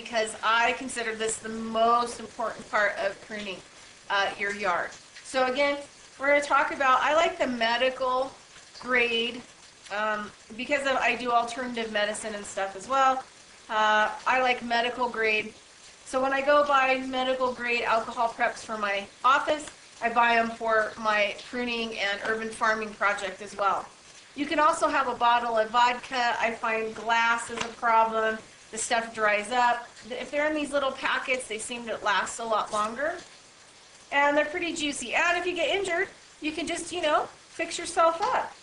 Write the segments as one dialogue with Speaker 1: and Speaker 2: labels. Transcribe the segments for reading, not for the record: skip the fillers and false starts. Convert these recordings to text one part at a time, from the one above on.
Speaker 1: because I consider this the most important part of pruning your yard. So again, we're going to talk about, I like the medical grade because I do alternative medicine and stuff as well. I like medical grade. So when I go buy medical grade alcohol preps for my office, I buy them for my pruning and urban farming project as well. You can also have a bottle of vodka. I find glass is a problem. The stuff dries up. If they're in these little packets, they seem to last a lot longer. And they're pretty juicy. And if you get injured, you can just, fix yourself up.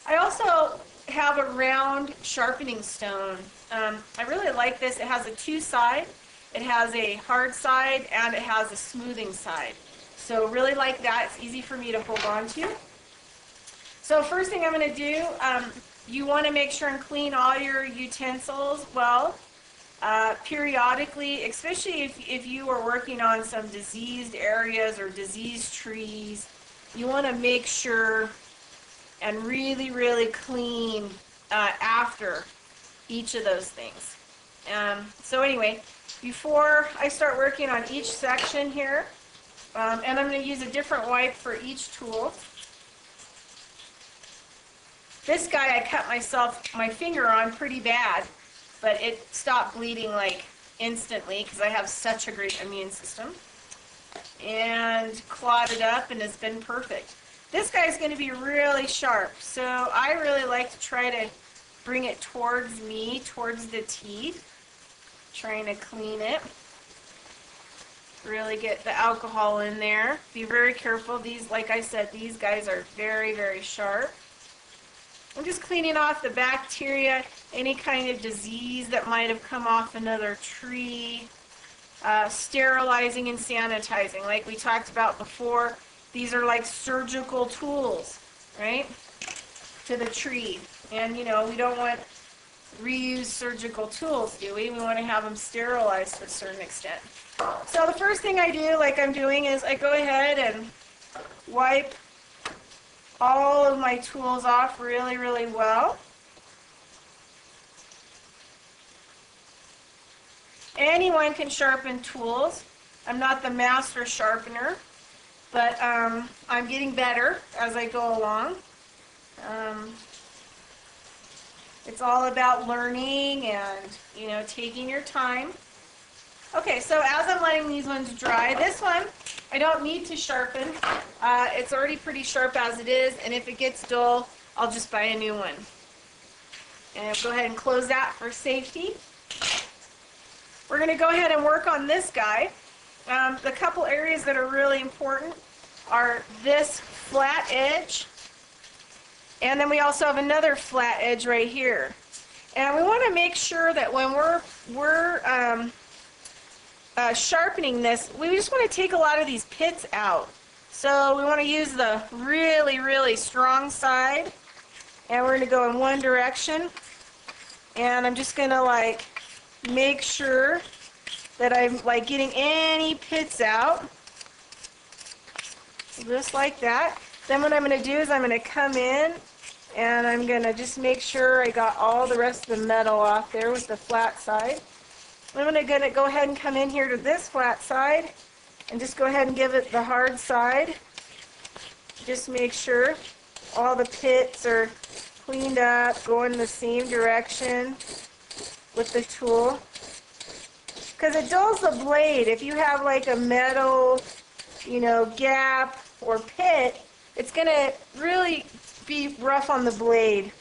Speaker 1: I also have a round sharpening stone. I really like this. It has a two-side. It has a hard side and it has a smoothing side. So really like that. It's easy for me to hold on to. So first thing I'm going to do, you want to make sure and clean all your utensils well, periodically, especially if you are working on some diseased areas or diseased trees. You want to make sure and really, really clean after each of those things. So anyway, before I start working on each section here, and I'm going to use a different wipe for each tool. This guy I cut my finger on pretty bad, but it stopped bleeding like instantly because I have such a great immune system. And clotted up and has been perfect. This guy's going to be really sharp, so I really like to try to bring it towards me, towards the teeth, trying to clean it. Really get the alcohol in there. Be very careful. These, like I said, these guys are very, very sharp. I'm just cleaning off the bacteria, any kind of disease that might have come off another tree. Sterilizing and sanitizing, like we talked about before. These are like surgical tools, right, to the tree. And, we don't want reused surgical tools, do we? We want to have them sterilized to a certain extent. So the first thing I do, like I'm doing, is I go ahead and wipe all of my tools off really, really well. Anyone can sharpen tools. I'm not the master sharpener, but I'm getting better as I go along. It's all about learning and, taking your time. Okay, so as I'm letting these ones dry, this one I don't need to sharpen. It's already pretty sharp as it is, and if it gets dull, I'll just buy a new one. And go ahead and close that for safety. We're going to go ahead and work on this guy. The couple areas that are really important are this flat edge, and then we also have another flat edge right here. And we want to make sure that when we're sharpening this, we just want to take a lot of these pits out. So we want to use the really, really strong side, and we're going to go in one direction. And I'm just going to make sure that I'm getting any pits out, just like that. Then what I'm going to do is I'm going to come in and I'm going to just make sure I got all the rest of the metal off there with the flat side. I'm going to go ahead and come in here to this flat side and just go ahead and give it the hard side. Just make sure all the pits are cleaned up, going the same direction with the tool. Because it dulls the blade. If you have a metal, gap or pit, it's going to really be rough on the blade.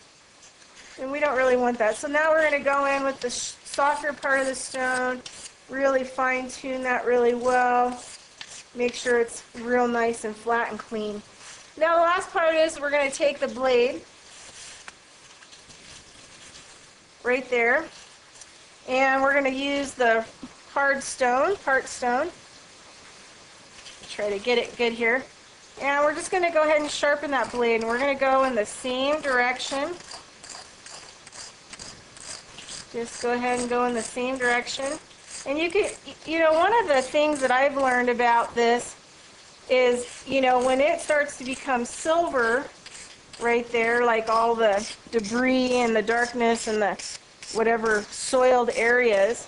Speaker 1: And we don't really want that. So now we're going to go in with the softer part of the stone, really fine tune that really well. Make sure it's real nice and flat and clean. Now the last part is we're going to take the blade right there. And we're going to use the part stone. Try to get it good here. And we're just going to go ahead and sharpen that blade. And we're going to go in the same direction. Just go ahead and go in the same direction. And you could, one of the things that I've learned about this is, when it starts to become silver right there, like all the debris and the darkness and the whatever soiled areas,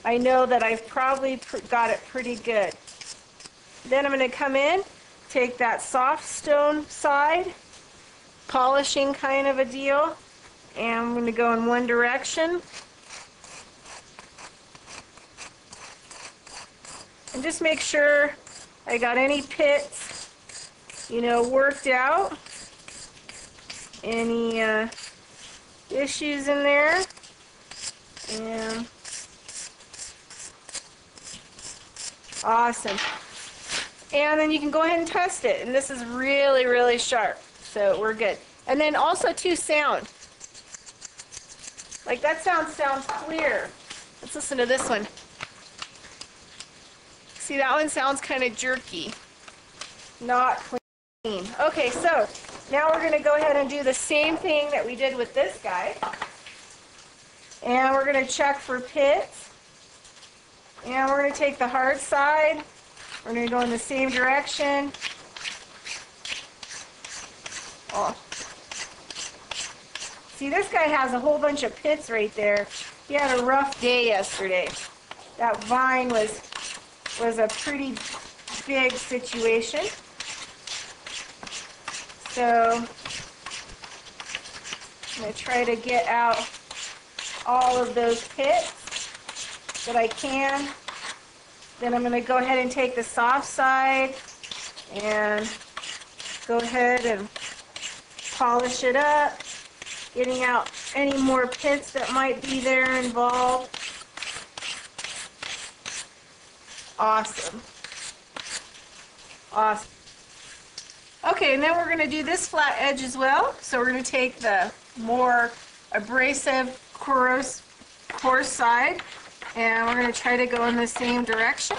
Speaker 1: I know that I've probably got it pretty good. Then I'm going to come in, take that soft stone side, polishing kind of a deal, and I'm going to go in one direction. And just make sure I got any pits, you know, worked out. Any issues in there. And awesome. And then you can go ahead and test it. And this is really, really sharp. So we're good. And then also too, sound. Like that sounds clear. Let's listen to this one. See, that one sounds kind of jerky. Not clean. Okay, so now we're going to go ahead and do the same thing that we did with this guy. And we're going to check for pits. And we're going to take the hard side. We're going to go in the same direction. Oh. See, this guy has a whole bunch of pits right there. He had a rough day yesterday. That vine was a pretty big situation. So I'm going to try to get out all of those pits that I can. Then I'm going to go ahead and take the soft side and go ahead and polish it up, getting out any more pits that might be there involved. Awesome. Awesome. Okay, and then we're going to do this flat edge as well. So we're going to take the more abrasive, coarse side, and we're going to try to go in the same direction.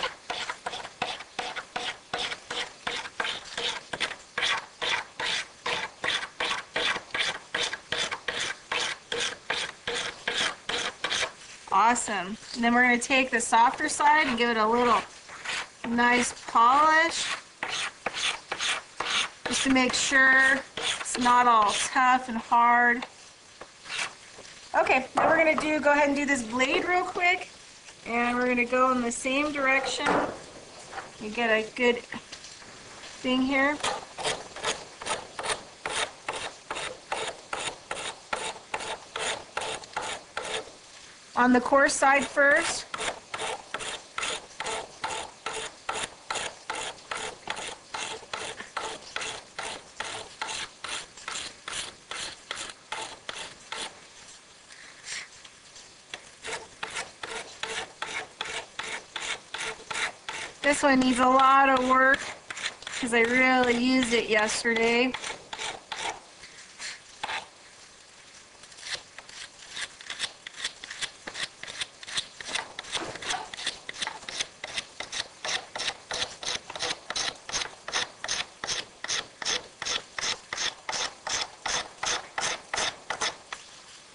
Speaker 1: Awesome. And then we're going to take the softer side and give it a little nice polish, just to make sure it's not all tough and hard. Okay, then we're going to go ahead and do this blade real quick, and we're going to go in the same direction. You get a good thing here. On the coarse side first. This one needs a lot of work because I really used it yesterday.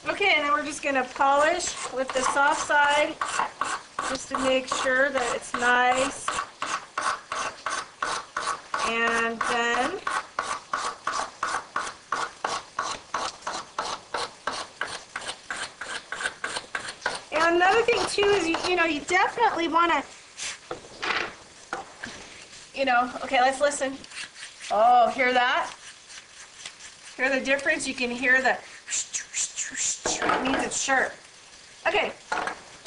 Speaker 1: Okay, and then we're just going to polish with the soft side just to make sure that it's nice. And then another thing too is you definitely want to, okay, let's listen. Oh, hear that? Hear the difference? You can hear the, it means it's sharp. Okay,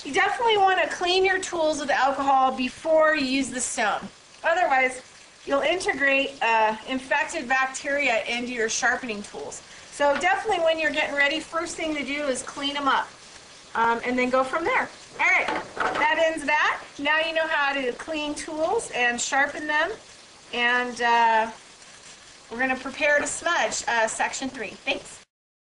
Speaker 1: you definitely want to clean your tools with alcohol before you use the stone. Otherwise, you'll integrate infected bacteria into your sharpening tools. So definitely when you're getting ready, first thing to do is clean them up and then go from there. All right, that ends that. Now you know how to clean tools and sharpen them. And we're going to prepare to smudge section 3. Thanks.